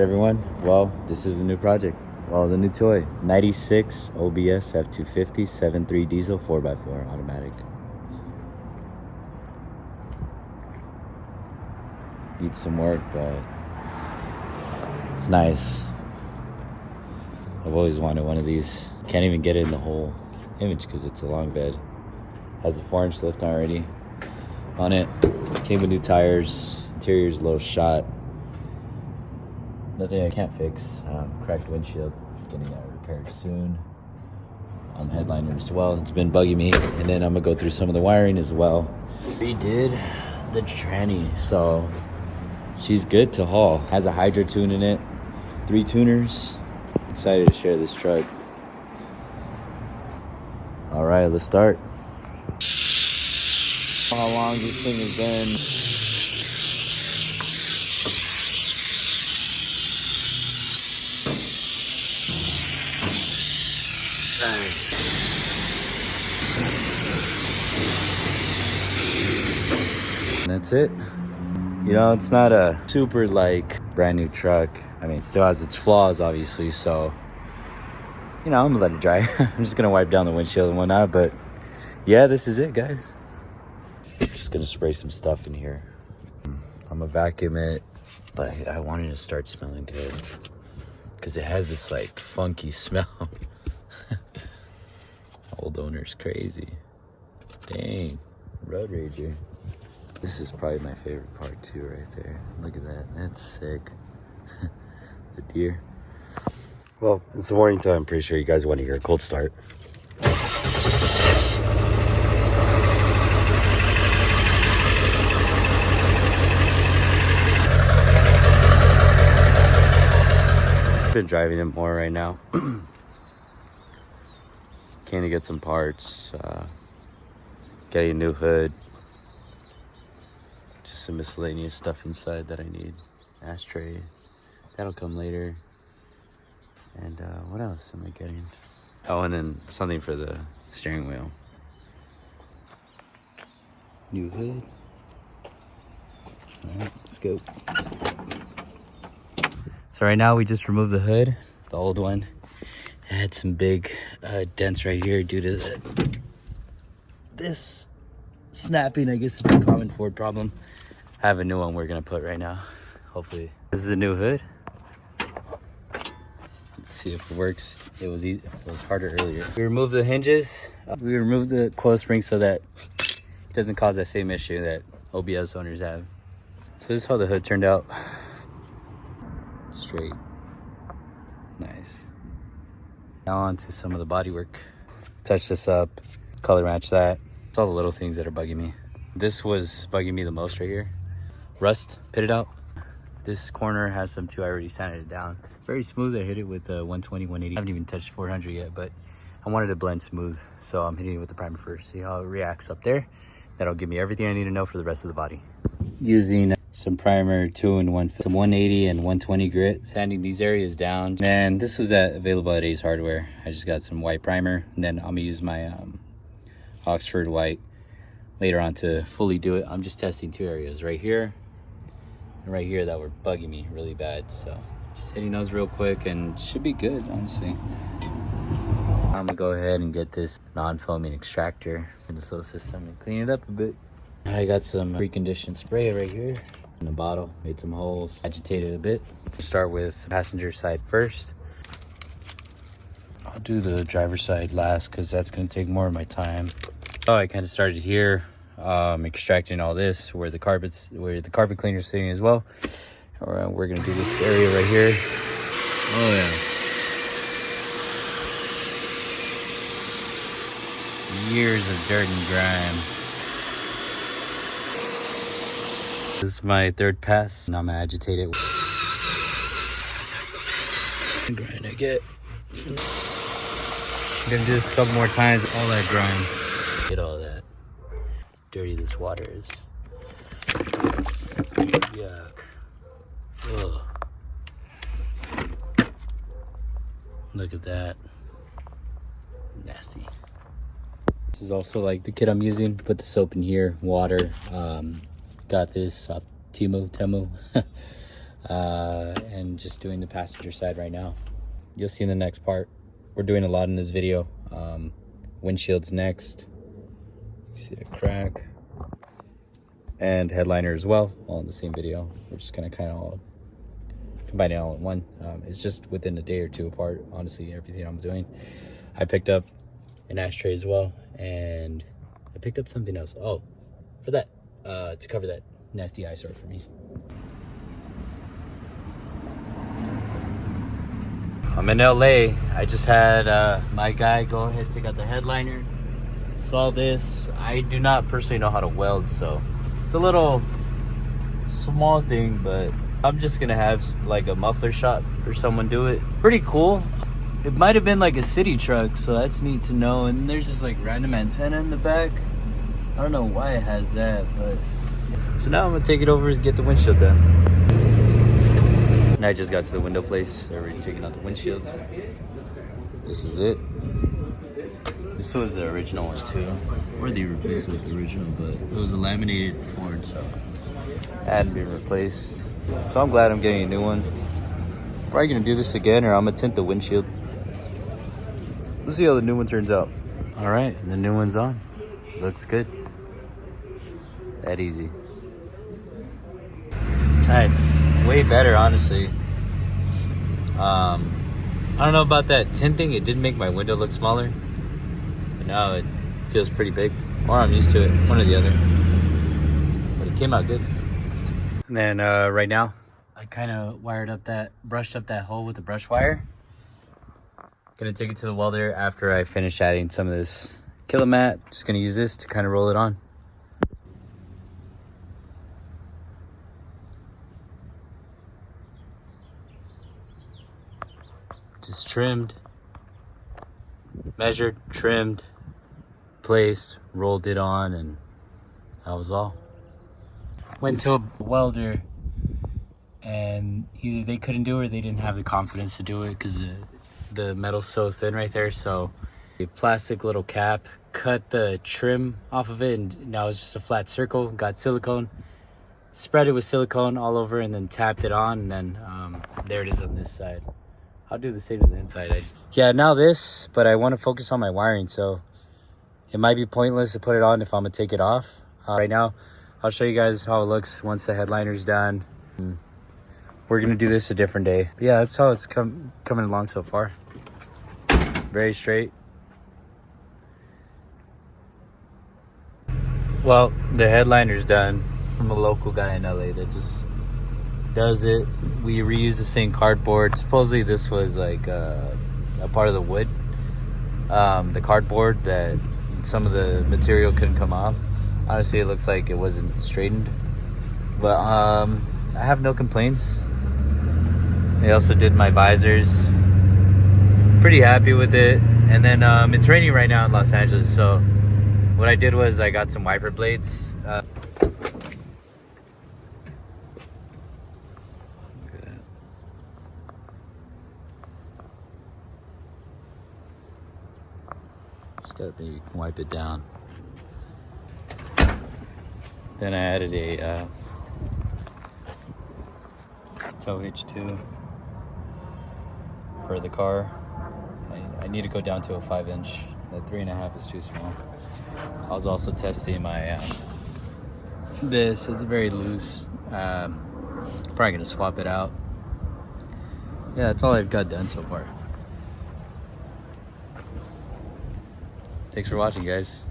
Everyone, well, this is a new project. Well, the new toy. 96 OBS f250 7.3 diesel 4x4 automatic. Needs some work, but it's nice. I've always wanted one of these. Can't even get it in the whole image because it's a long bed. Has a 4-inch lift already on it. Came with new tires. Interior's a little shot. Nothing I can't fix. Cracked windshield, getting that repaired soon. Headliner as well. It's been bugging me. And then I'm gonna go through some of the wiring as well. Redid the tranny, so she's good to haul. Has a hydro tune in it. 3 tuners. Excited to share this truck. All right, let's start. How long this thing has been. Nice. And that's it. You know, it's not a super brand new truck. I mean, it still has its flaws, obviously, so you know, I'm gonna let it dry. I'm just gonna wipe down the windshield and whatnot, but yeah, this is it, guys. Just gonna spray some stuff in here. I'm gonna vacuum it, but I wanted to start smelling good because it has this funky smell. Old owner's crazy. Dang, road rager. This is probably my favorite part too, right there. Look at that, that's sick. The deer. Well, it's the morning time. I'm pretty sure you guys want to hear a cold start. I've been driving it more right now. Came to get some parts, getting a new hood, just some miscellaneous stuff inside that I need. Ashtray, that'll come later. And what else am I getting? Oh, and then something for the steering wheel. New hood. All right, let's go. So right now we just removed the hood, the old one. I had some big dents right here due to this snapping. I guess it's a common Ford problem. I have a new one we're gonna put right now. Hopefully, this is a new hood. Let's see if it works. It was easy. It was harder earlier. We removed the hinges. We removed the coil spring so that it doesn't cause that same issue that OBS owners have. So this is how the hood turned out. Straight. Nice. Now on to some of the body work. Touch this up, color match that. It's all the little things that are bugging me. This was bugging me the most right here. Rust pitted out. This corner has some too. I already sanded it down. Very smooth. I hit it with 120, 180. I haven't even touched 400 yet, but I wanted to blend smooth. So I'm hitting it with the primer first. See how it reacts up there. That'll give me everything I need to know for the rest of the body. Using some primer, 2-in-1, some 180 and 120 grit, sanding these areas down. And this was available at Ace Hardware. I just got some white primer, and then I'm gonna use my Oxford white later on to fully do it. I'm just testing 2 areas, right here and right here, that were bugging me really bad. So just hitting those real quick and should be good, honestly. I'm gonna go ahead and get this non-foaming extractor in this little system and clean it up a bit. I got some preconditioned spray right here in the bottle. Made some holes, agitated a bit. Start with passenger side first. I'll do the driver's side last because that's gonna take more of my time. Oh, I kind of started here, extracting all this where the carpet cleaner's sitting as well. We're gonna do this area right here. Oh yeah. Years of dirt and grime. This is my 3rd pass. Now I'm gonna agitate it. Grind I get. I'm gonna do this a couple more times. All that grime. Get all that. Dirty this water is. Yuck. Ugh. Look at that. Nasty. This is also the kit I'm using. Put the soap in here, water. Got this Temu and just doing the passenger side right now. You'll see in the next part. We're doing a lot in this video. Windshield's next. You see the crack. And headliner as well, all in the same video. We're just gonna kind of combine it all in one. It's just within a day or two apart, honestly, everything I'm doing. I picked up an ashtray as well, and I picked up something else. Oh, for that, to cover that nasty eyesore for me. I'm in LA. I just had my guy go ahead, take out the headliner. Saw this. I do not personally know how to weld, so it's a little small thing, but I'm just gonna have like a muffler shop or someone do it. Pretty cool. It might have been like a city truck, so that's neat to know. And there's just like random antenna in the back. I don't know why it has that, but so now I'm gonna take it over and get the windshield done. And I just got to the window place. They're already taking out the windshield. This is it. This was the original one too. Or they replaced it with the original, but it was a laminated Ford, so it hadn't been replaced. So I'm glad I'm getting a new one. Probably gonna do this again, or I'm gonna tint the windshield. Let's see how the new one turns out. All right, the new one's on. Looks good. That easy. Nice. Way better, honestly. I don't know about that tinting. It did make my window look smaller. But now it feels pretty big. Or I'm used to it. One or the other. But it came out good. And then right now, I kind of brushed up that hole with the brush wire. Gonna take it to the welder after I finish adding some of this Kilomat. Just gonna use this to kind of roll it on. Just trimmed, measured, trimmed, placed, rolled it on, and that was all. Went to a welder, and either they couldn't do it or they didn't have the confidence to do it because the metal's so thin right there. So a plastic little cap, cut the trim off of it, and now it's just a flat circle. Got silicone, spread it with silicone all over, and then tapped it on, and then there it is on this side. I'll do the same to the inside. Yeah, now this, but I want to focus on my wiring, so it might be pointless to put it on if I'm gonna take it off. Right now, I'll show you guys how it looks once the headliner's done. We're gonna do this a different day. But yeah, that's how it's coming along so far. Very straight. Well, the headliner's done from a local guy in LA that just does it. We reuse the same cardboard. Supposedly this was like a part of the wood, the cardboard, that some of the material couldn't come off. Honestly, it looks like it wasn't straightened, but I have no complaints. They also did my visors. Pretty happy with it. And then it's raining right now in Los Angeles, so what I did was I got some wiper blades. Just gotta maybe wipe it down. Then I added a tow hitch too for the car. I need to go down to a 5-inch. That 3.5 is too small. I was also testing my this. It's very loose. Probably gonna swap it out. Yeah, that's all I've got done so far. Thanks for watching, guys.